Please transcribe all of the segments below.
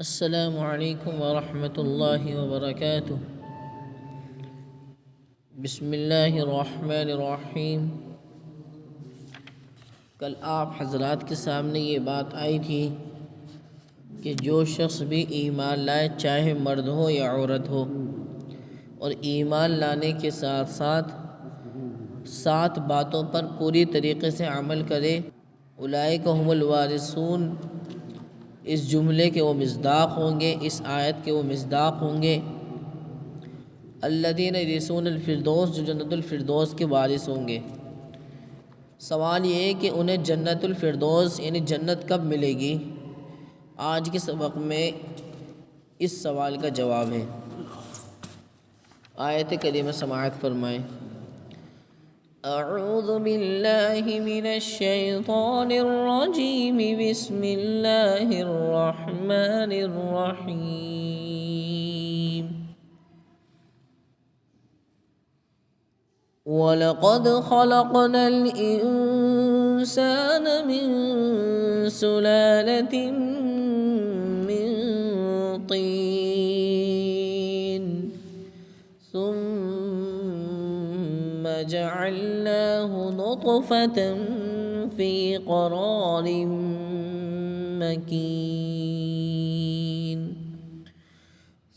السلام علیکم ورحمۃ اللہ وبرکاتہ۔ بسم اللہ الرحمن الرحیم۔ کل آپ حضرات کے سامنے یہ بات آئی تھی کہ جو شخص بھی ایمان لائے، چاہے مرد ہو یا عورت ہو، اور ایمان لانے کے ساتھ ساتھ 7 باتوں پر پوری طریقے سے عمل کرے، اولئک هم الوارثون، اس جملے کے وہ مصداق ہوں گے، اس آیت کے وہ مصداق ہوں گے۔ الذین یرثون الفردوس، جو جنت الفردوس کے وارث ہوں گے۔ سوال یہ ہے کہ انہیں جنت الفردوس یعنی جنت کب ملے گی؟ آج کے سبق میں اس سوال کا جواب ہے۔ آیت کریمہ سماعت فرمائیں۔ اعوذ باللہ من الشیطان الرجیم، بسم اللہ الرحمن الرحیم۔ وَلَقَدْ خَلَقْنَا الْإِنسَانَ مِنْ سُلَالَةٍ مِّن طِينٍ ثُمَّ جَعَلْنَاهُ نُطْفَةً فِي قَرَارٍ مَّكِينٍ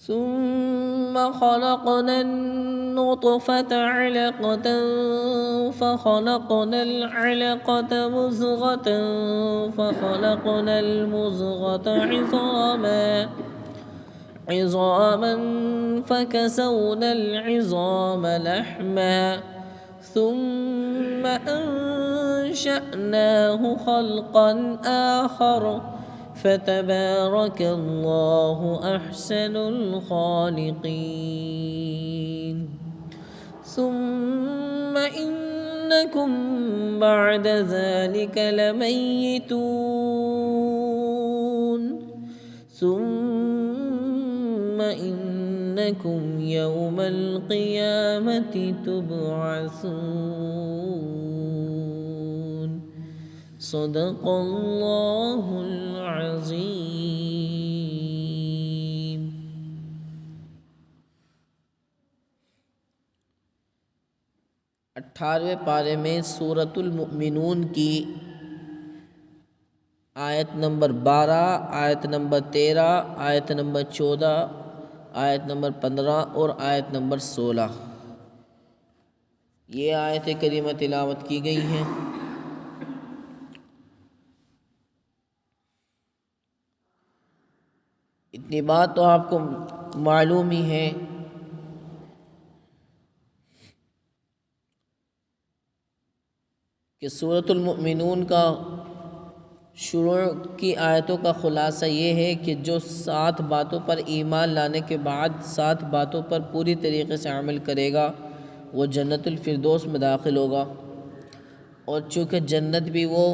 ثُمَّ خَلَقْنَا النُّطْفَةَ عَلَقَةً فَخَلَقْنَا الْعَلَقَةَ مُضْغَةً فَخَلَقْنَا الْمُضْغَةَ عِظَامًا فَكَسَوْنَا الْعِظَامَ لَحْمًا ثُمَّ أَنشَأْنَاهُ خَلْقًا آخَرَ فَتَبَارَكَ اللَّهُ أَحْسَنُ الْخَالِقِينَ۔ ثُمَّ إِنَّكُمْ بَعْدَ ذَلِكَ لَمَيِّتُونَ ثُمَّ إِنَّكُمْ يَوْمَ الْقِيَامَةِ تُبْعَثُونَ۔ صدق اللہ العظیم۔ اٹھارہویں پارے میں سورۃ المؤمنون کی آیت نمبر 12، آیت نمبر 13، آیت نمبر 14، آیت نمبر 15 اور آیت نمبر 16 یہ آیت کریمہ تلاوت کی گئی ہیں۔ اتنی بات تو آپ کو معلوم ہی ہے کہ سورۃ المؤمنون کا شروع کی آیتوں کا خلاصہ یہ ہے کہ جو 7 باتوں پر ایمان لانے کے بعد 7 باتوں پر پوری طریقے سے عمل کرے گا وہ جنت الفردوس میں داخل ہوگا، اور چونکہ جنت بھی وہ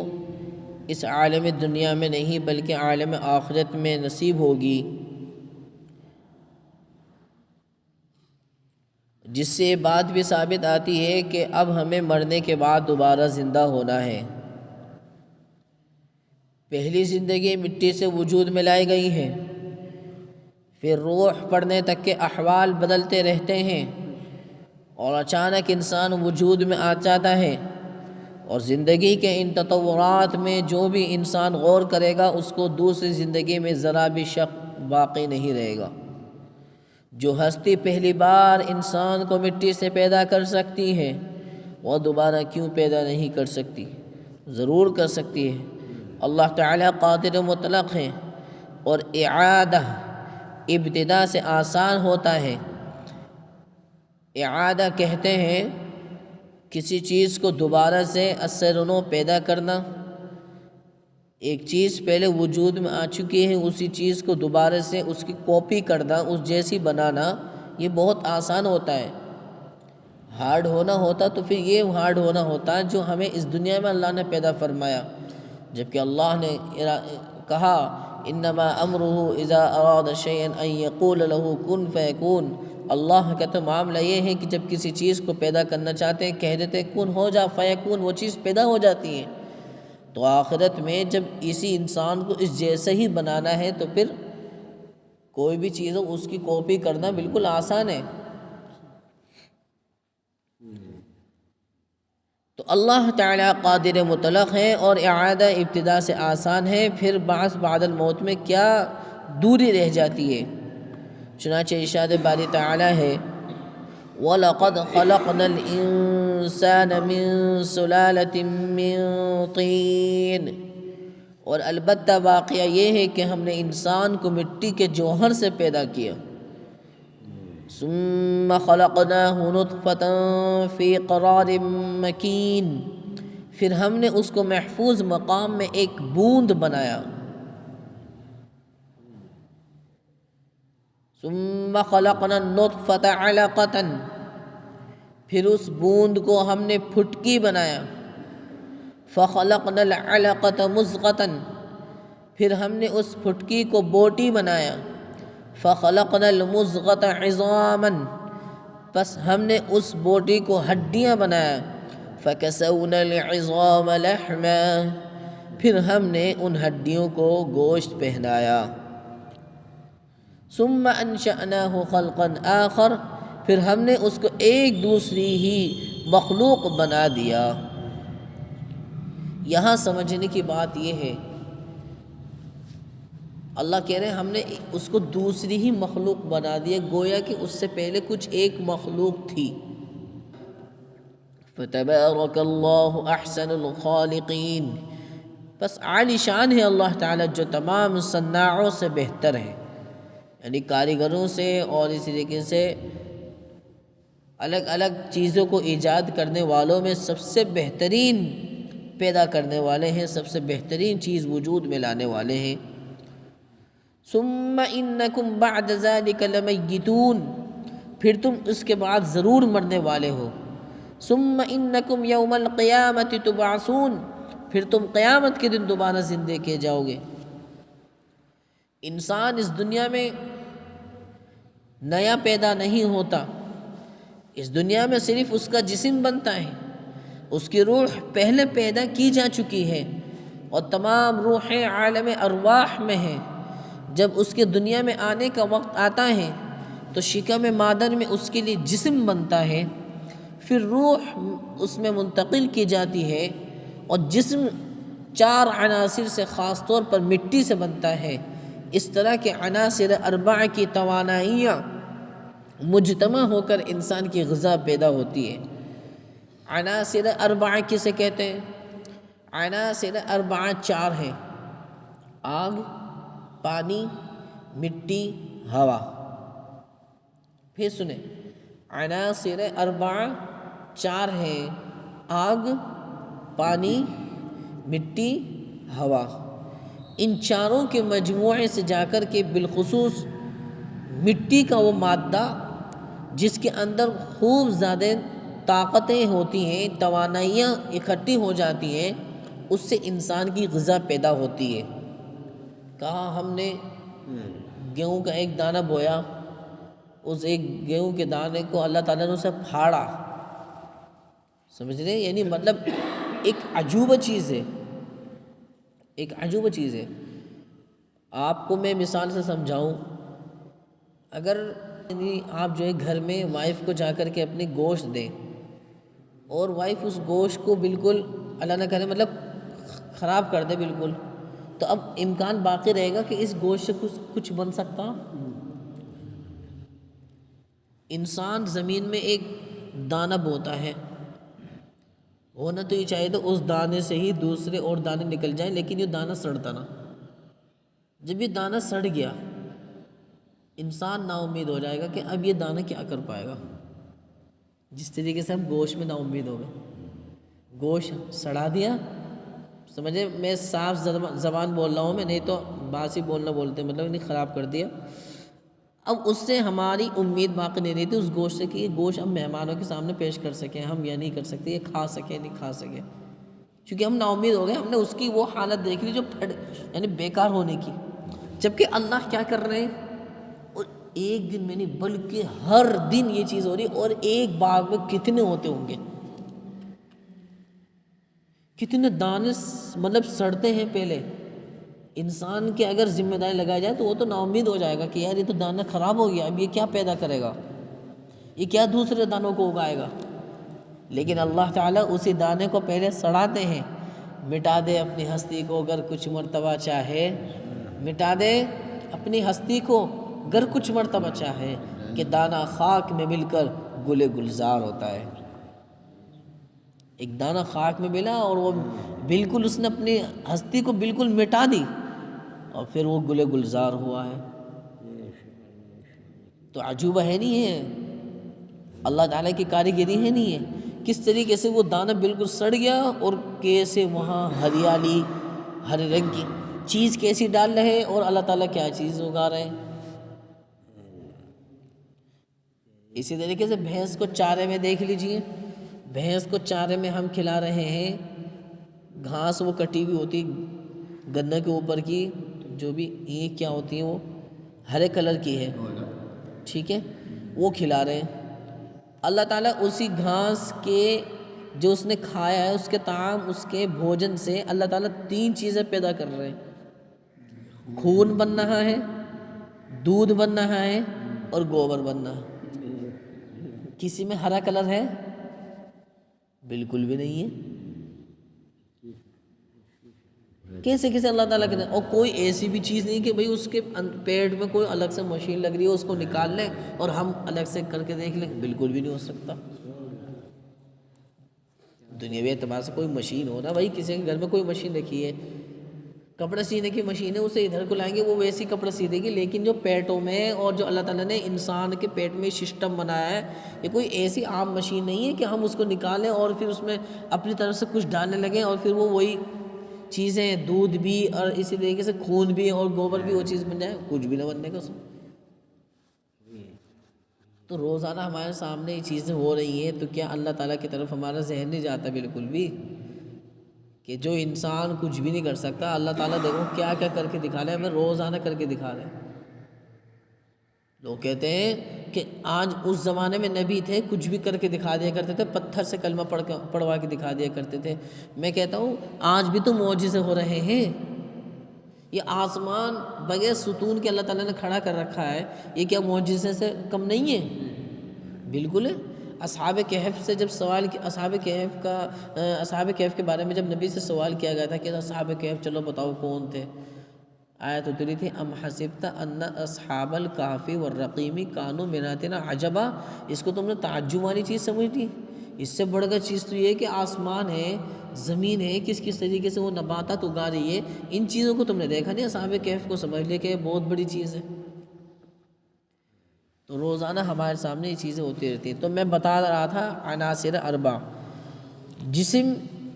اس عالم دنیا میں نہیں بلکہ عالم آخرت میں نصیب ہوگی، جس سے یہ بات بھی ثابت آتی ہے کہ اب ہمیں مرنے کے بعد دوبارہ زندہ ہونا ہے۔ پہلی زندگی مٹی سے وجود میں لائی گئی ہے، پھر روح پڑنے تک کے احوال بدلتے رہتے ہیں، اور اچانک انسان وجود میں آ جاتا ہے، اور زندگی کے ان تطورات میں جو بھی انسان غور کرے گا اس کو دوسری زندگی میں ذرا بھی شک باقی نہیں رہے گا۔ جو ہستی پہلی بار انسان کو مٹی سے پیدا کر سکتی ہے وہ دوبارہ کیوں پیدا نہیں کر سکتی؟ ضرور کر سکتی ہے۔ اللہ تعالیٰ قادر مطلق ہے، اور اعادہ ابتدا سے آسان ہوتا ہے۔ اعادہ کہتے ہیں کسی چیز کو دوبارہ سے اثر و نو پیدا کرنا۔ ایک چیز پہلے وجود میں آ چکی ہے، اسی چیز کو دوبارہ سے اس کی کاپی کرنا، اس جیسی بنانا، یہ بہت آسان ہوتا ہے۔ ہارڈ ہونا ہوتا تو پھر یہ ہارڈ ہونا ہوتا جو ہمیں اس دنیا میں اللہ نے پیدا فرمایا، جبکہ اللہ نے کہا انما امرہ اذا اراد شیئا ان یقول له کن فیکون۔ اللہ کا تو معاملہ یہ ہے کہ جب کسی چیز کو پیدا کرنا چاہتے ہیں کہہ دیتے ہیں کن ہو جا فیکون، وہ چیز پیدا ہو جاتی ہے۔ تو آخرت میں جب اسی انسان کو اس جیسے ہی بنانا ہے تو پھر کوئی بھی چیز ہو اس کی کاپی کرنا بالکل آسان ہے. تو اللہ تعالیٰ قادر مطلق ہے اور اعادہ ابتدا سے آسان ہے. پھر بعث بعد الموت میں کیا دوری رہ جاتی ہے؟ چنانچہ ارشاد باری تعالیٰ ہے وَلَقَدْ خَلَقْنَا الْإِنسَانَ مِن سُلَالَةٍ مِّن طِينٍ، اور البتہ واقعہ یہ ہے کہ ہم نے انسان کو مٹی کے جوہر سے پیدا کیا. ثُمَّ خَلَقْنَاهُ نُطْفَةً فِي قَرَارٍ مَّكِينٍ، پھر ہم نے اس کو محفوظ مقام میں ایک بوند بنایا. ثم خلقنا النطفة علقة، پھر اس بوند کو ہم نے پھٹکی بنایا. فخلقنا العلقة مضغة، پھر ہم نے اس پھٹکی کو بوٹی بنایا. فخلقنا المضغة عظاما، پس ہم نے اس بوٹی کو ہڈیاں بنایا. فكسونا العظام لحما، پھر ہم نے ان ہڈیوں کو گوشت پہنایا. ثم انشأناه خلقا آخر، پھر ہم نے اس کو ایک دوسری ہی مخلوق بنا دیا. یہاں سمجھنے کی بات یہ ہے، اللہ کہہ رہے ہیں ہم نے اس کو دوسری ہی مخلوق بنا دیا، گویا کہ اس سے پہلے کچھ ایک مخلوق تھی. فتبارک اللہ احسن الخالقین، بس عالی شان ہے اللہ تعالیٰ جو تمام صناعوں سے بہتر ہے، یعنی کاریگروں سے اور اسی طریقے سے الگ الگ چیزوں کو ایجاد کرنے والوں میں سب سے بہترین پیدا کرنے والے ہیں، سب سے بہترین چیز وجود میں لانے والے ہیں. ثم انکم بعد ذلک لمیتون، پھر تم اس کے بعد ضرور مرنے والے ہو. ثم انکم یوم القیامت تبعثون، پھر تم قیامت کے دن دوبارہ زندے کیے جاؤ گے. انسان اس دنیا میں نیا پیدا نہیں ہوتا، اس دنیا میں صرف اس کا جسم بنتا ہے، اس کی روح پہلے پیدا کی جا چکی ہے اور تمام روحیں عالم ارواح میں ہیں. جب اس کے دنیا میں آنے کا وقت آتا ہے تو شکم مادر میں اس کے لیے جسم بنتا ہے، پھر روح اس میں منتقل کی جاتی ہے اور جسم 4 عناصر سے خاص طور پر مٹی سے بنتا ہے. اس طرح کے عناصر 4 کی توانائیاں مجتمع ہو کر انسان کی غذا پیدا ہوتی ہے. عناصر 4 کسے کہتے ہیں؟ عناصر 4 ہیں: آگ، پانی، مٹی، ہوا. پھر سنیں، عناصر 4 ہیں: آگ، پانی، مٹی، ہوا. ان چاروں کے مجموعے سے جا کر کے بالخصوص مٹی کا وہ مادہ جس کے اندر خوب زیادہ طاقتیں ہوتی ہیں، توانائیاں اکٹھی ہو جاتی ہیں، اس سے انسان کی غذا پیدا ہوتی ہے. کہا ہم نے گیہوں کا ایک دانہ بویا، اس ایک گیہوں کے دانے کو اللہ تعالیٰ نے اسے پھاڑا. سمجھ رہے ہیں؟ یعنی مطلب ایک عجوبہ چیز ہے، ایک عجوبہ چیز ہے. آپ کو میں مثال سے سمجھاؤں، اگر آپ جو ہے گھر میں وائف کو جا کر کے اپنی گوشت دیں اور وائف اس گوشت کو بالکل اللہ نہ کرے مطلب خراب کر دے بالکل، تو اب امکان باقی رہے گا کہ اس گوشت سے کچھ بن سکتا؟ انسان زمین میں ایک دانہ بوتا ہے، ہونا تو یہ چاہیے تو اس دانے سے ہی دوسرے اور دانے نکل جائیں، لیکن یہ دانہ سڑتا نا. جب یہ دانہ سڑ گیا انسان نا امید ہو جائے گا کہ اب یہ دانہ کیا کر پائے گا. جس طریقے سے ہم گوشت میں نا امید ہو گئے، گوشت سڑا دیا. سمجھے؟ میں صاف زبان بول رہا ہوں، میں نہیں تو باسی بولنا بولتے مطلب نہیں، خراب کر دیا. اب اس سے ہماری امید باقی نہیں رہی تھی اس گوشت سے کہ یہ گوشت ہم مہمانوں کے سامنے پیش کر سکیں، ہم یہ نہیں کر سکتے، یہ کھا سکیں نہیں کھا سکیں، چونکہ ہم نا امید ہو گئے. ہم نے اس کی وہ حالت دیکھ لی جو یعنی بیکار ہونے کی. جبکہ اللہ کیا کر رہے ہیں؟ اور ایک دن میں نہیں بلکہ ہر دن یہ چیز ہو رہی، اور ایک باغ میں کتنے ہوتے ہوں گے، کتنے دانے مطلب سڑتے ہیں پہلے. انسان کے اگر ذمہ داری لگائی جائے تو وہ تو نا امید ہو جائے گا کہ یار یہ تو دانہ خراب ہو گیا، اب یہ کیا پیدا کرے گا، یہ کیا دوسرے دانوں کو اگائے گا۔ لیکن اللہ تعالیٰ اسی دانے کو پہلے سڑاتے ہیں، مٹا دے اپنی ہستی کو اگر کچھ مرتبہ چاہے، مٹا دے اپنی ہستی کو اگر کچھ مرتبہ چاہے، کہ دانہ خاک میں مل کر گل گلزار ہوتا ہے۔ ایک دانہ خاک میں ملا اور وہ بالکل اس نے اپنی ہستی کو بالکل مٹا دی اور پھر وہ گل گلزار ہوا ہے۔ تو عجوبہ ہے نہیں ہے، اللہ تعالیٰ کی کاریگری ہے نہیں ہے، کس طریقے سے وہ دانہ بالکل سڑ گیا اور کیسے وہاں ہریالی، ہرے رنگ کی چیز کیسی ڈال رہے اور اللہ تعالیٰ کیا چیز اگا رہے ہیں۔ اسی طریقے سے بھینس کو چارے میں دیکھ لیجئے، بھینس کو چارے میں ہم کھلا رہے ہیں، گھاس وہ کٹی ہوئی ہوتی گنے کے اوپر کی، جو بھی اینک کیا ہوتی ہے وہ ہرے کلر کی ہے، ٹھیک ہے، وہ کھلا رہے ہیں۔ اللہ تعالیٰ اسی گھاس کے جو اس نے کھایا ہے، اس کے طعام، اس کے بھوجن سے اللہ تعالیٰ 3 چیزیں پیدا کر رہے ہیں، خون بن رہا ہے، دودھ بن رہا ہے اور گوبر بن رہا ہے۔ کسی میں ہرا کلر ہے؟ بالکل بھی نہیں ہے۔ کیسے اللہ تعالیٰ کے، اور کوئی ایسی بھی چیز نہیں کہ بھئی اس کے پیٹ میں کوئی الگ سے مشین لگ رہی ہے اس کو نکال لیں اور ہم الگ سے کر کے دیکھ لیں، بالکل بھی نہیں ہو سکتا۔ دنیاوی اعتبار سے کوئی مشین ہو نا، بھائی کسی کے گھر میں کوئی مشین رکھی ہے، کپڑے سینے کی مشین ہے، اسے ادھر کو لائیں گے وہ ویسی کپڑے سی دے گی، لیکن جو پیٹوں میں اور جو اللہ تعالیٰ نے انسان کے پیٹ میں سسٹم بنایا ہے، یہ کوئی ایسی عام مشین نہیں ہے کہ ہم اس کو نکالیں اور پھر اس میں اپنی طرف سے کچھ ڈالنے لگیں اور پھر وہ وہی چیزیں، دودھ بھی اور اسی طریقے سے خون بھی اور گوبر بھی وہ چیز بن جائے، کچھ بھی نہ بننے کا اس میں۔ تو روزانہ ہمارے سامنے یہ چیزیں ہو رہی ہیں، تو کیا اللہ تعالیٰ کی طرف ہمارا ذہن نہیں جاتا بالکل بھی، کہ جو انسان کچھ بھی نہیں کر سکتا، اللہ تعالیٰ دیکھو کیا کیا کر کے دکھا رہے ہیں، ہمیں روزانہ کر کے دکھا رہے ہیں۔ لوگ کہتے ہیں کہ آج اس زمانے میں نبی تھے، کچھ بھی کر کے دکھا دیا کرتے تھے، پتھر سے کلمہ پڑھوا کے دکھا دیا کرتے تھے۔ میں کہتا ہوں آج بھی تو معجزے ہو رہے ہیں، یہ آسمان بغیر ستون کے اللہ تعالیٰ نے کھڑا کر رکھا ہے، یہ کیا معجزے سے کم نہیں ہے؟ بالکل ہے۔ اصحاب کہف سے جب سوال اصحاب کہف کے بارے میں جب نبی سے سوال کیا گیا تھا کہ اصحاب کہف چلو بتاؤ کون تھے، آیت اتری تھی ام حسبت ان اصحاب الکہف والرقیم کانوا من آیاتنا عجبا، اس کو تم نے تعجب والی چیز سمجھ لی؟ اس سے بڑھ کر چیز تو یہ ہے کہ آسمان ہے، زمین ہے، کس طریقے سے وہ نباتات اگا رہی ہے، ان چیزوں کو تم نے دیکھا نہیں، اصحاب کہف کو سمجھ لے کہ یہ بہت بڑی چیز ہے۔ تو روزانہ ہمارے سامنے یہ چیزیں ہوتی رہتی ہیں۔ تو میں بتا رہا تھا عناصر اربع، جسم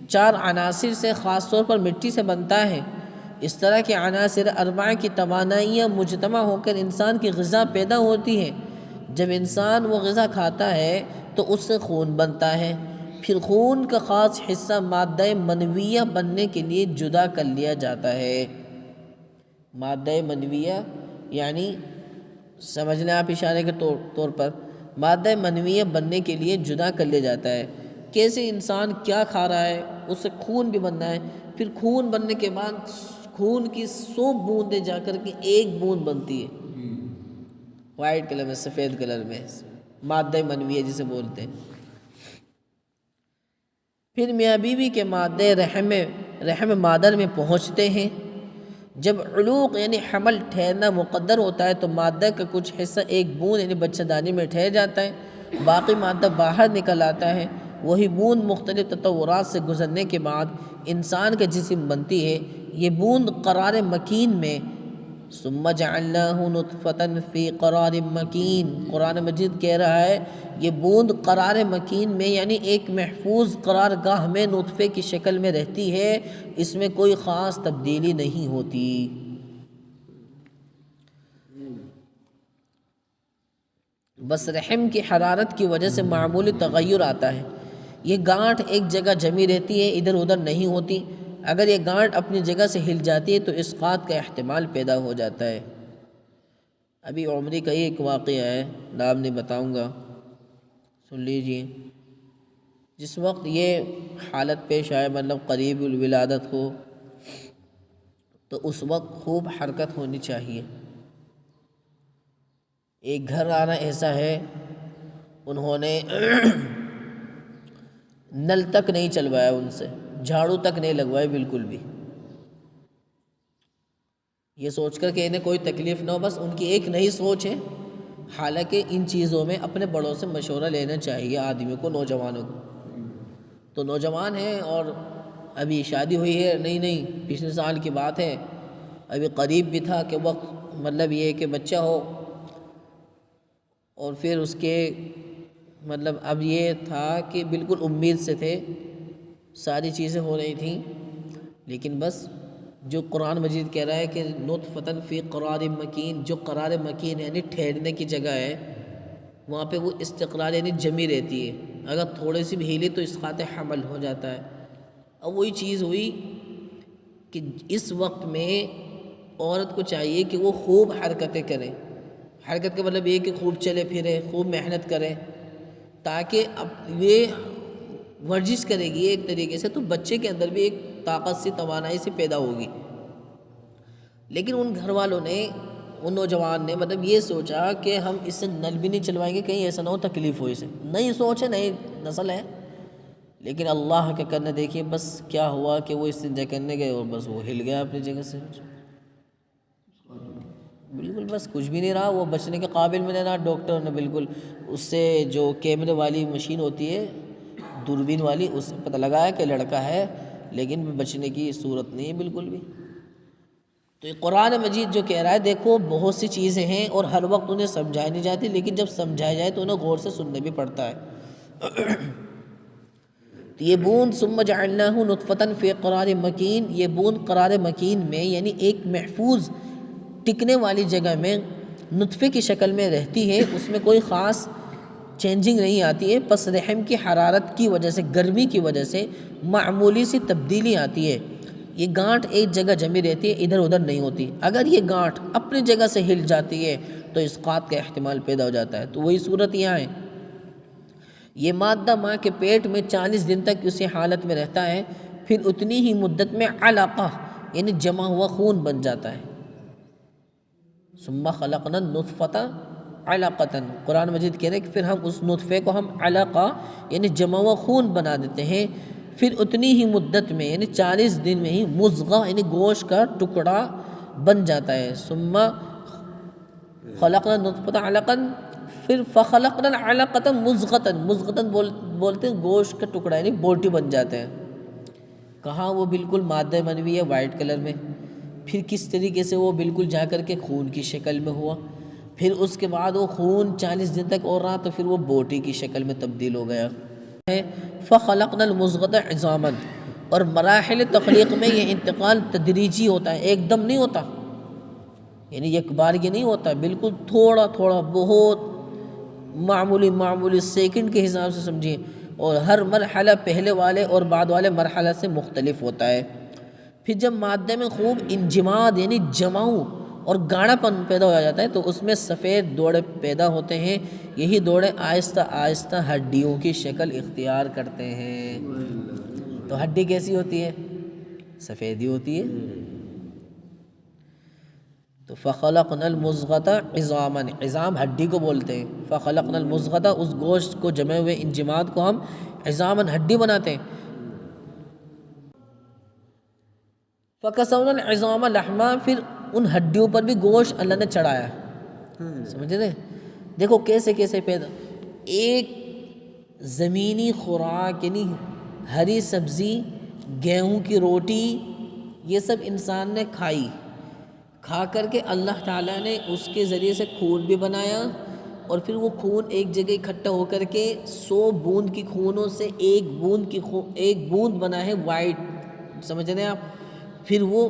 4 عناصر سے خاص طور پر مٹی سے بنتا ہے، اس طرح کے عناصر اربع کی توانائیاں مجتمع ہو کر انسان کی غذا پیدا ہوتی ہے۔ جب انسان وہ غذا کھاتا ہے تو اس سے خون بنتا ہے، پھر خون کا خاص حصہ مادہ منویہ بننے کے لیے جدا کر لیا جاتا ہے۔ مادہ منویہ یعنی سمجھ لیں آپ اشارے کے طور پر، مادہ منویہ بننے کے لیے جدا کر لیا جاتا ہے۔ کیسے انسان کیا کھا رہا ہے، اس سے خون بھی بننا ہے، پھر خون بننے کے بعد خون کی 100 بوندیں جا کر کے 1 بوند بنتی ہے، وائٹ کلر میں، سفید کلر میں، مادہ منویہ جسے بولتے ہیں۔ پھر میاں بیوی کے مادے رحم مادر میں پہنچتے ہیں۔ جب علوق یعنی حمل ٹھہرنا مقدر ہوتا ہے تو مادہ کا کچھ حصہ 1 بوند یعنی بچہ دانی میں ٹھہر جاتا ہے، باقی مادہ باہر نکل آتا ہے۔ وہی بوند مختلف تطورات سے گزرنے کے بعد انسان کا جسم بنتی ہے۔ یہ بوند قرار مکین میں، ثم جعلناہ نطفۃ فی قرار مکین، قرآن مجید کہہ رہا ہے یہ بوند قرار مکین میں یعنی ایک محفوظ قرار گاہ میں نطفے کی شکل میں رہتی ہے، اس میں کوئی خاص تبدیلی نہیں ہوتی۔ بس رحم کی حرارت کی وجہ سے معمولی تغیر آتا ہے، یہ گانٹھ ایک جگہ جمی رہتی ہے، ادھر ادھر نہیں ہوتی۔ اگر یہ گانٹھ اپنی جگہ سے ہل جاتی ہے تو اسقاط کا احتمال پیدا ہو جاتا ہے۔ ابھی عمری کا ایک واقعہ ہے، نام نہیں بتاؤں گا، سن لیجئے۔ جس وقت یہ حالت پیش آئے، مطلب قریب الولادت ہو، تو اس وقت خوب حرکت ہونی چاہیے۔ ایک گھر آنا ایسا ہے انہوں نے نل تک نہیں چلوایا، ان سے جھاڑو تک نہیں لگوایا بالکل بھی، یہ سوچ کر کہ انہیں کوئی تکلیف نہ ہو، بس ان کی ایک نئی سوچ ہے۔ حالانکہ ان چیزوں میں اپنے بڑوں سے مشورہ لینا چاہیے آدمی کو، نوجوانوں کو۔ تو نوجوان ہیں اور ابھی شادی ہوئی ہے، نہیں پچھلے سال کی بات ہے، ابھی قریب بھی تھا کہ وقت مطلب یہ کہ بچہ ہو، اور پھر اس کے مطلب اب یہ تھا کہ بالکل امید سے تھے، ساری چیزیں ہو رہی تھیں، لیکن بس جو قرآن مجید کہہ رہا ہے کہ نطفۃ فی قرار مکین، جو قرار مکین یعنی ٹھہرنے کی جگہ ہے، وہاں پہ وہ استقرار یعنی جمی رہتی ہے، اگر تھوڑے سی بھی ہیلی تو اسقاط حمل ہو جاتا ہے۔ اب وہی چیز ہوئی کہ اس وقت میں عورت کو چاہیے کہ وہ خوب حرکتیں کرے۔ حرکت کا مطلب یہ کہ خوب چلے پھرے، خوب محنت کرے، تاکہ اب یہ ورزش کرے گی ایک طریقے سے تو بچے کے اندر بھی ایک طاقت سی، توانائی سی پیدا ہوگی۔ لیکن ان گھر والوں نے، ان نوجوان نے مطلب یہ سوچا کہ ہم اس سے نل بھی نہیں چلوائیں گے، کہیں ایسا نہ ہو تکلیف ہو اسے، نئی سوچ ہے، نئی نسل ہے۔ لیکن اللہ کا کرنا دیکھیے بس کیا ہوا کہ وہ استنجا کرنے گئے اور بس وہ ہل گیا اپنی جگہ سے، بالکل بس کچھ بھی نہیں رہا، وہ بچنے کے قابل میں نہیں رہا۔ ڈاکٹر نے بالکل اس سے جو کیمرے والی مشین ہوتی ہے، دوربین والی، اس سے پتہ لگایا کہ لڑکا ہے، لیکن بچنے کی صورت نہیں ہے بالکل بھی۔ تو یہ قرآن مجید جو کہہ رہا ہے، دیکھو بہت سی چیزیں ہیں اور ہر وقت انہیں سمجھائی نہیں جاتی، لیکن جب سمجھایا جائے تو انہیں غور سے سننا بھی پڑتا ہے۔ تو یہ بوند ثم جعلناہ نطفۃ فی قرار مکین، یہ بوند قرار مکین میں یعنی ایک محفوظ ٹکنے والی جگہ میں نطفے کی شکل میں رہتی ہے، اس میں کوئی خاص چینجنگ نہیں آتی ہے، پس رحم کی حرارت کی وجہ سے، گرمی کی وجہ سے معمولی سی تبدیلی آتی ہے۔ یہ گانٹھ ایک جگہ جمی رہتی ہے، ادھر ادھر نہیں ہوتی۔ اگر یہ گانٹھ اپنی جگہ سے ہل جاتی ہے تو اسقاط کا احتمال پیدا ہو جاتا ہے، تو وہی صورت یہاں ہے۔ یہ مادہ ماں کے پیٹ میں 40 دن تک اسی حالت میں رہتا ہے، پھر اتنی ہی مدت میں علقہ یعنی جمع ہوا خون بن جاتا ہے۔ ثم خلقنا النطفۃ علقۃ، قرآن مجید کہہ رہے کہ پھر ہم اس نطفے کو ہم علقہ یعنی جمع ہوا خون بنا دیتے ہیں، پھر اتنی ہی مدت میں یعنی 40 دن میں ہی مضغہ یعنی گوشت کا ٹکڑا بن جاتا ہے۔ ثم خلقنا النطفۃ علقۃ، پھر فخلقنا العلقۃ مضغۃ، مضغۃ بولتے ہیں گوشت کا ٹکڑا یعنی بوٹی بن جاتے ہیں۔ کہاں وہ بالکل مادہ منوی ہے وائٹ کلر میں، پھر کس طریقے سے وہ بالکل جا کر کے خون کی شکل میں ہوا، پھر اس کے بعد وہ خون 40 دن تک اور رہا تو پھر وہ بوٹی کی شکل میں تبدیل ہو گیا۔ فخلقنا المضغۃ عظاما، اور مراحل تخلیق میں یہ انتقال تدریجی ہوتا ہے، ایک دم نہیں ہوتا، یعنی ایک بار یہ نہیں ہوتا، بالکل تھوڑا تھوڑا، بہت معمولی سیکنڈ کے حساب سے سمجھیے، اور ہر مرحلہ پہلے والے اور بعد والے مرحلہ سے مختلف ہوتا ہے۔ پھر جب مادے میں خوب انجماد یعنی جماؤ اور گاڑھا پن پیدا ہو جاتا ہے تو اس میں سفید دوڑے پیدا ہوتے ہیں، یہی دوڑے آہستہ آہستہ ہڈیوں کی شکل اختیار کرتے ہیں۔ تو ہڈی کیسی ہوتی ہے؟ سفید ہی ہوتی ہے۔ تو فخلقنا المضغۃ عظاما، عظام ہڈی کو بولتے ہیں، فخلقنا المضغۃ اس گوشت کو جمے ہوئے انجماد کو ہم عظاما ہڈی بناتے ہیں۔ فکسونا العظام لحما، پھر ان ہڈیوں پر بھی گوشت اللہ نے چڑھایا، سمجھ رہے؟ دیکھو کیسے کیسے پیدا، ایک زمینی خوراک یعنی ہری سبزی، گیہوں کی روٹی، یہ سب انسان نے کھائی، کھا کر کے اللہ تعالیٰ نے اس کے ذریعے سے خون بھی بنایا، اور پھر وہ خون ایک جگہ اکٹھا ہو کر کے 100 بوند کی خونوں سے ایک بوند بنا ہے وائٹ، سمجھ رہے ہیں آپ؟ پھر وہ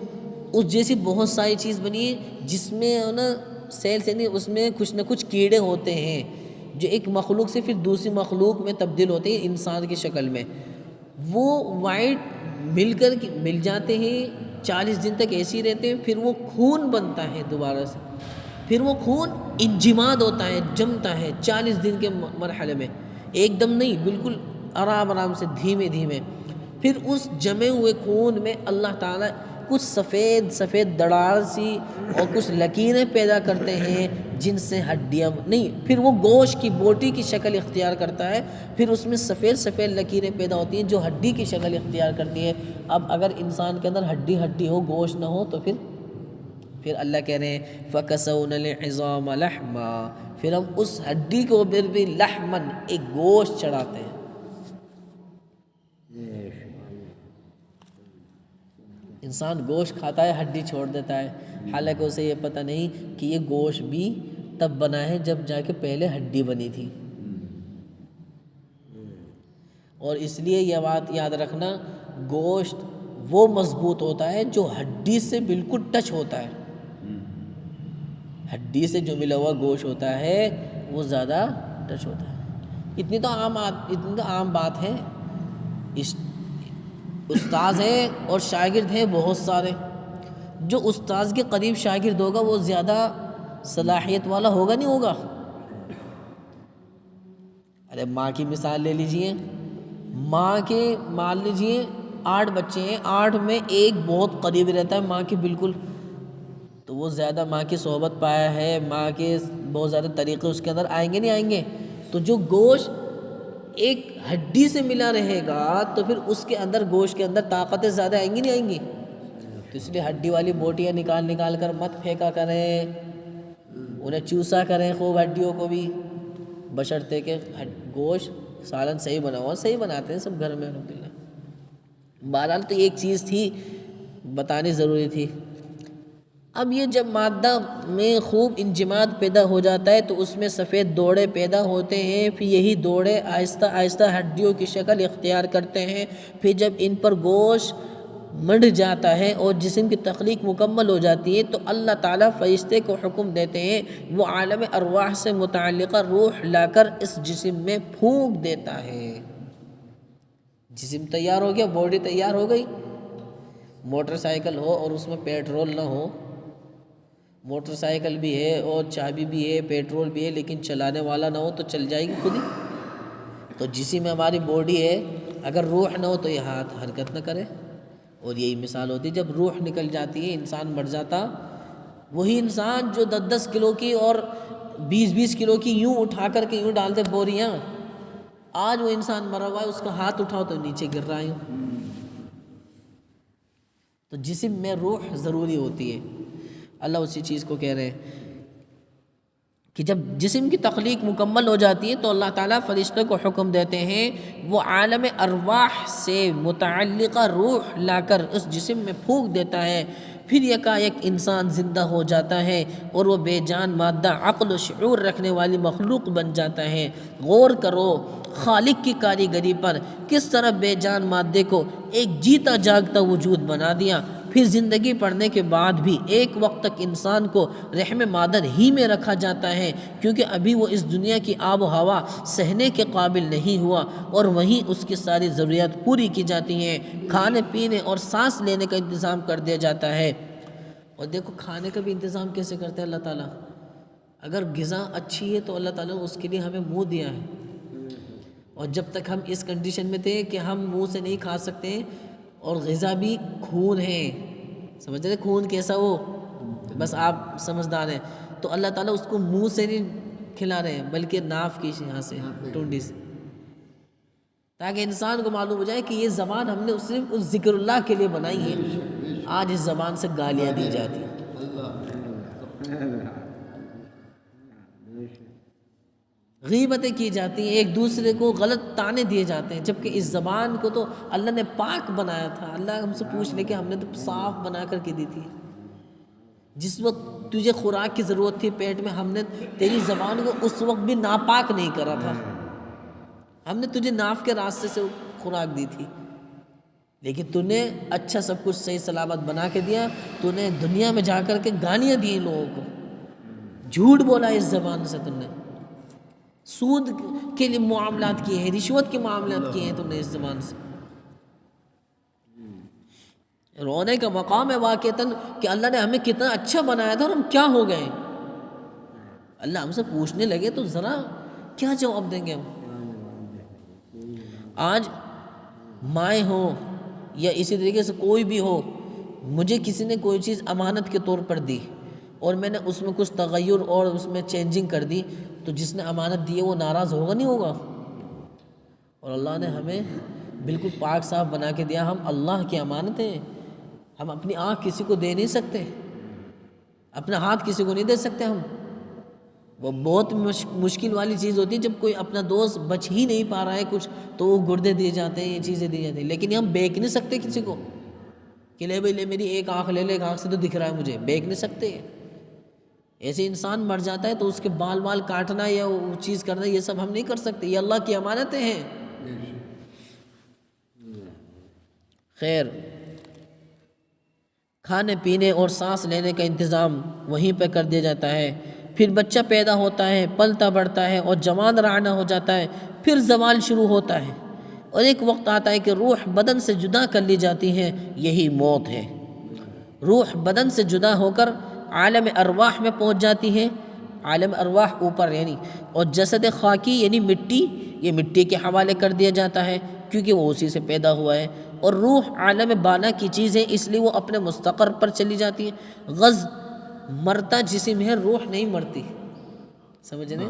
اس جیسی بہت ساری چیز بنی ہے جس میں نا سیلز یعنی اس میں کچھ نہ کچھ کیڑے ہوتے ہیں جو ایک مخلوق سے پھر دوسری مخلوق میں تبدیل ہوتے ہیں انسان کی شکل میں، وہ وائٹ مل جاتے ہیں، 40 دن تک ایسے ہی رہتے ہیں، پھر وہ خون بنتا ہے دوبارہ سے، پھر وہ خون انجماد ہوتا ہے، جمتا ہے 40 دن کے مرحلے میں، ایک دم نہیں، بالکل آرام سے دھیمے دھیمے، پھر اس جمے ہوئے خون میں اللہ تعالیٰ کچھ سفید سفید دڑار سی اور کچھ لکیریں پیدا کرتے ہیں جن سے ہڈیاں نہیں، پھر وہ گوشت کی بوٹی کی شکل اختیار کرتا ہے، پھر اس میں سفید سفید لکیریں پیدا ہوتی ہیں جو ہڈی کی شکل اختیار کرتی ہیں۔ اب اگر انسان کے اندر ہڈی ہڈی ہو، گوشت نہ ہو، تو پھر اللہ کہہ رہے ہیں فَكَسَوْنَ الْعِظَامَ لَحْمًا، پھر ہم اس ہڈی کو پھر بھی لحمن ایک گوشت چڑھاتے ہیں۔ انسان گوشت کھاتا ہے، ہڈی چھوڑ دیتا ہے، حالانکہ اسے یہ پتہ نہیں کہ یہ گوشت بھی تب بنا ہے جب جا کے پہلے ہڈی بنی تھی۔ اور اس لیے یہ بات یاد رکھنا، گوشت وہ مضبوط ہوتا ہے جو ہڈی سے بالکل ٹچ ہوتا ہے۔ ہڈی سے جو ملا ہوا گوشت ہوتا ہے وہ زیادہ ٹچ ہوتا ہے۔ اتنی تو عام بات ہے۔ استاذ ہیں اور شاگرد ہیں بہت سارے، جو استاذ کے قریب شاگرد ہوگا وہ زیادہ صلاحیت والا ہوگا نہیں ہوگا؟ ارے ماں کی مثال لے لیجئے، ماں کے مان لیجئے 8 بچے ہیں، 8 میں ایک بہت قریب رہتا ہے ماں کے بالکل، تو وہ زیادہ ماں کی صحبت پایا ہے، ماں کے بہت زیادہ طریقے اس کے اندر آئیں گے نہیں آئیں گے؟ تو جو گوشت ایک ہڈی سے ملا رہے گا تو پھر اس کے اندر گوشت کے اندر طاقتیں زیادہ آئیں گی نہیں آئیں گی؟ تو اس لیے ہڈی والی بوٹیاں نکال کر مت پھینکا کریں، انہیں چوسا کریں خوب ہڈیوں کو بھی، بشرطے کہ گوشت سالن صحیح بنا ہوا، صحیح بناتے ہیں سب گھر میں الحمدللہ۔ بہرحال تو ایک چیز تھی بتانی ضروری تھی۔ اب یہ جب مادہ میں خوب انجماد پیدا ہو جاتا ہے تو اس میں سفید دوڑے پیدا ہوتے ہیں، پھر یہی دوڑے آہستہ آہستہ ہڈیوں کی شکل اختیار کرتے ہیں، پھر جب ان پر گوشت منڈ جاتا ہے اور جسم کی تخلیق مکمل ہو جاتی ہے تو اللہ تعالیٰ فرشتے کو حکم دیتے ہیں، وہ عالم ارواح سے متعلقہ روح لا کر اس جسم میں پھونک دیتا ہے۔ جسم تیار ہو گیا، باڈی تیار ہو گئی۔ موٹر سائیکل ہو اور اس میں پیٹرول نہ ہو، موٹر سائیکل بھی ہے اور چابی بھی ہے، پیٹرول بھی ہے، لیکن چلانے والا نہ ہو تو چل جائے گی خود ہی۔ تو جسم میں ہماری باڈی ہے، اگر روح نہ ہو تو یہ ہاتھ حرکت نہ کرے۔ اور یہی مثال ہوتی ہے جب روح نکل جاتی ہے، انسان مر جاتا، وہی انسان جو 10 کلو کی اور 20 کلو کی یوں اٹھا کر کے یوں ڈالتے بوریاں، آج وہ انسان مرا ہوا ہے، اس کا ہاتھ اٹھاؤ تو نیچے گر رہا ہے۔ تو جسم میں روح ضروری ہوتی ہے۔ اللہ اسی چیز کو کہہ رہے ہیں کہ جب جسم کی تخلیق مکمل ہو جاتی ہے تو اللہ تعالیٰ فرشتوں کو حکم دیتے ہیں، وہ عالم ارواح سے متعلقہ روح لا کر اس جسم میں پھونک دیتا ہے، پھر یکایک انسان زندہ ہو جاتا ہے اور وہ بے جان مادہ عقل و شعور رکھنے والی مخلوق بن جاتا ہے۔ غور کرو خالق کی کاریگری پر، کس طرح بے جان مادے کو ایک جیتا جاگتا وجود بنا دیا، پھر زندگی پڑنے کے بعد بھی ایک وقت تک انسان کو رحم مادر ہی میں رکھا جاتا ہے، کیونکہ ابھی وہ اس دنیا کی آب و ہوا سہنے کے قابل نہیں ہوا، اور وہیں اس کی ساری ضروریات پوری کی جاتی ہیں، کھانے پینے اور سانس لینے کا انتظام کر دیا جاتا ہے۔ اور دیکھو کھانے کا بھی انتظام کیسے کرتے ہیں اللہ تعالیٰ، اگر غذا اچھی ہے تو اللہ تعالیٰ نے اس کے لیے ہمیں منہ دیا ہے، اور جب تک ہم اس کنڈیشن میں تھے کہ ہم منہ سے نہیں کھا سکتے، اور غذا بھی خون ہے، سمجھ رہے خون کیسا ہو، بس آپ سمجھدار ہیں، تو اللہ تعالیٰ اس کو منہ سے نہیں کھلا رہے ہیں بلکہ ناف کی یہاں سے ٹونڈی سے، تاکہ انسان کو معلوم ہو جائے کہ یہ زبان ہم نے صرف اس ذکر اللہ کے لیے بنائی ہے۔ آج اس زبان سے گالیاں دی جاتی ہیں، غیبتیں کی جاتی ہیں، ایک دوسرے کو غلط طعنے دیے جاتے ہیں، جبکہ اس زبان کو تو اللہ نے پاک بنایا تھا۔ اللہ ہم سے پوچھ لے کہ ہم نے تو صاف بنا کر کے دی تھی، جس وقت تجھے خوراک کی ضرورت تھی پیٹ میں، ہم نے تیری زبان کو اس وقت بھی ناپاک نہیں کرا تھا، ہم نے تجھے ناف کے راستے سے خوراک دی تھی، لیکن تو نے اچھا سب کچھ صحیح سلامت بنا کے دیا، تو نے دنیا میں جا کر کے گالیاں دی لوگوں کو، جھوٹ بولا اس زبان سے، تم نے سود کے لیے معاملات کیے ہیں، رشوت کے معاملات کیے ہیں تم نے اس زبان سے۔ رونے کا مقام ہے واقعتاً کہ اللہ نے ہمیں کتنا اچھا بنایا تھا اور ہم کیا ہو گئے۔ اللہ ہم سے پوچھنے لگے تو ذرا کیا جواب دیں گے ہم؟ آج مائیں ہوں یا اسی طریقے سے کوئی بھی ہو، مجھے کسی نے کوئی چیز امانت کے طور پر دی اور میں نے اس میں کچھ تغیر اور اس میں چینجنگ کر دی، تو جس نے امانت دی ہے وہ ناراض ہوگا نہیں ہوگا؟ اور اللہ نے ہمیں بالکل پاک صاف بنا کے دیا، ہم اللہ کی امانت ہیں، ہم اپنی آنکھ کسی کو دے نہیں سکتے، اپنا ہاتھ کسی کو نہیں دے سکتے ہم۔ وہ بہت مشکل والی چیز ہوتی ہے جب کوئی اپنا دوست بچ ہی نہیں پا رہا ہے کچھ، تو وہ گردے دیے جاتے ہیں، یہ چیزیں دی جاتی ہیں، لیکن یہ ہم بیچ نہیں سکتے کسی کو کہ لے بھائی لے میری ایک آنکھ لے لے، ایک آنکھ سے تو دکھ رہا ہے مجھے، بیچ نہیں سکتے۔ ایسے انسان مر جاتا ہے تو اس کے بال کاٹنا یا وہ چیز کرنا یہ سب ہم نہیں کر سکتے، یہ اللہ کی امانتیں ہیں۔ خیر، کھانے پینے اور سانس لینے کا انتظام وہیں پہ کر دیا جاتا ہے، پھر بچہ پیدا ہوتا ہے، پلتا بڑھتا ہے اور جوان رعنا ہو جاتا ہے، پھر زوال شروع ہوتا ہے، اور ایک وقت آتا ہے کہ روح بدن سے جدا کر لی جاتی ہے، یہی موت ہے۔ روح بدن سے جدا ہو کر عالم ارواح میں پہنچ جاتی ہے، عالم ارواح اوپر یعنی، اور جسد خاکی یعنی مٹی، یہ مٹی کے حوالے کر دیا جاتا ہے کیونکہ وہ اسی سے پیدا ہوا ہے، اور روح عالم بالا کی چیز ہے اس لیے وہ اپنے مستقر پر چلی جاتی ہے۔ غز مرتا جسم ہے، روح نہیں مرتی، سمجھ رہے؟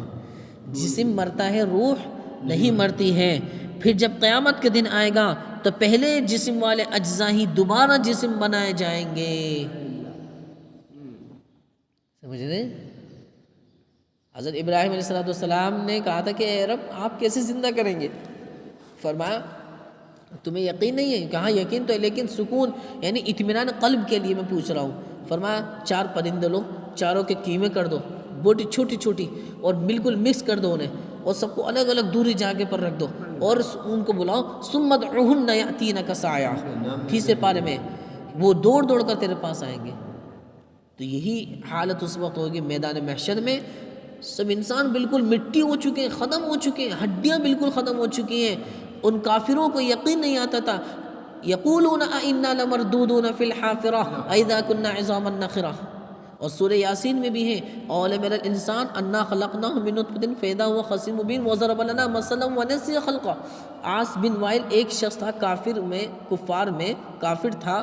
جسم مرتا ہے، روح نہیں مرتی ہے۔ پھر جب قیامت کے دن آئے گا تو پہلے جسم والے اجزاء ہی دوبارہ جسم بنائے جائیں گے، سمجھ رہے؟ حضرت ابراہیم علیہ السلام نے کہا تھا کہ اے رب آپ کیسے زندہ کریں گے؟ فرمایا تمہیں یقین نہیں ہے؟ کہا یقین تو ہے، لیکن سکون یعنی اطمینان قلب کے لیے میں پوچھ رہا ہوں۔ فرمایا 4 پرندے لو، چاروں کے قیمے کر دو، بوٹی چھوٹی چھوٹی، اور بالکل مکس کر دو انہیں، اور سب کو الگ الگ دوری جگہ پر رکھ دو، اور ان کو بلاؤ، ثم ادعوہن یأتینک سعیا، تیسرے پارے میں وہ دوڑ دوڑ کر تیرے پاس آئیں گے۔ تو یہی حالت اس وقت ہوگی میدان محشر میں، سب انسان بالکل مٹی ہو چکے ہیں، ختم ہو چکے ہیں، ہڈیاں بالکل ختم ہو چکی ہیں۔ ان کافروں کو یقین نہیں آتا تھا، یقولون اِنَّا لَمَرْدُودُونَ فِي الْحَافِرَةِ أَإِذَا كُنَّا عِظَامًا نَخِرَةً، اور سورہ یاسین میں بھی ہے اولم یرى الانسان انا خلقناه من نطفة فاذا هو خصيم مبين وضرب لنا مثلا ونسي خلقه۔ عاص بن وائل ایک شخص تھا کافر میں، کفار میں کافر تھا،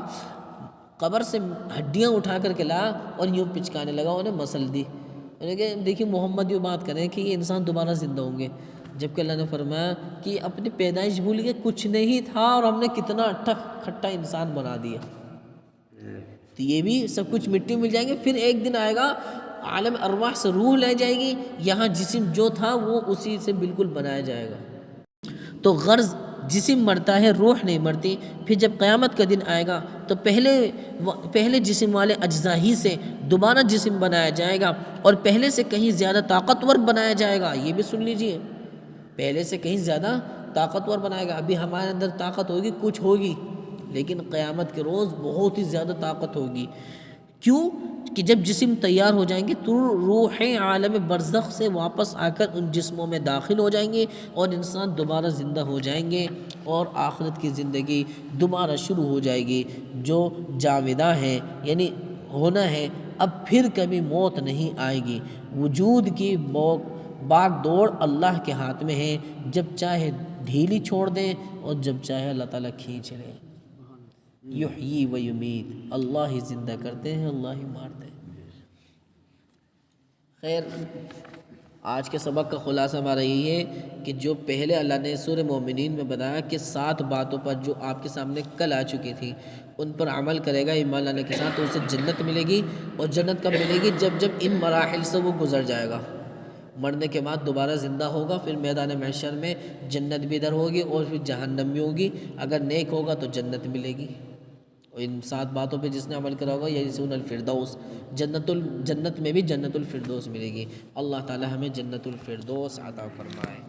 قبر سے ہڈیاں اٹھا کر کے لایا اور یوں پچکانے لگا، انہیں مسل دی، انہیں کہ دیکھیے محمد یوں بات کریں کہ یہ انسان دوبارہ زندہ ہوں گے، جبکہ اللہ نے فرمایا کہ اپنی پیدائش بھول گئے، کچھ نہیں تھا اور ہم نے کتنا اٹھا کھٹا انسان بنا دیا۔ تو یہ بھی سب کچھ مٹی مل جائیں گے، پھر ایک دن آئے گا عالم ارواح سے روح لے جائے گی، یہاں جسم جو تھا وہ اسی سے بالکل بنایا جائے گا۔ تو غرض جسم مرتا ہے، روح نہیں مرتی۔ پھر جب قیامت کا دن آئے گا تو پہلے جسم والے اجزاء ہی سے دوبارہ جسم بنایا جائے گا، اور پہلے سے کہیں زیادہ طاقتور بنایا جائے گا۔ یہ بھی سن لیجئے، پہلے سے کہیں زیادہ طاقتور بنائے گا۔ ابھی ہمارے اندر طاقت ہوگی، کچھ ہوگی، لیکن قیامت کے روز بہت ہی زیادہ طاقت ہوگی۔ کیوں کہ جب جسم تیار ہو جائیں گے تو روحیں عالم برزخ سے واپس آ کر ان جسموں میں داخل ہو جائیں گے، اور انسان دوبارہ زندہ ہو جائیں گے، اور آخرت کی زندگی دوبارہ شروع ہو جائے گی جو جاوداں ہے، یعنی ہونا ہے، اب پھر کبھی موت نہیں آئے گی۔ وجود کی باغ دوڑ اللہ کے ہاتھ میں ہے، جب چاہے ڈھیلی چھوڑ دیں اور جب چاہے اللہ تعالیٰ کھینچ لیں۔ یحیی و یمیت، اللہ ہی زندہ کرتے ہیں، اللہ ہی مارتے ہیں۔ خیر، آج کے سبق کا خلاصہ ہمارا یہی ہے کہ جو پہلے اللہ نے سورہ مومنین میں بتایا کہ 7 باتوں پر جو آپ کے سامنے کل آ چکی تھی، ان پر عمل کرے گا ایمان لانے کے ساتھ تو اسے جنت ملے گی، اور جنت کب ملے گی؟ جب ان مراحل سے وہ گزر جائے گا، مرنے کے بعد دوبارہ زندہ ہوگا، پھر میدان محشر میں جنت بھی ادھر ہوگی اور پھر جہنم بھی ہوگی، اگر نیک ہوگا تو جنت ملے گی، اور ان 7 باتوں پہ جس نے عمل کرا ہوگا یرثون الفردوس، جنت میں بھی جنت الفردوس ملے گی۔ اللہ تعالی ہمیں جنت الفردوس عطا فرمائے۔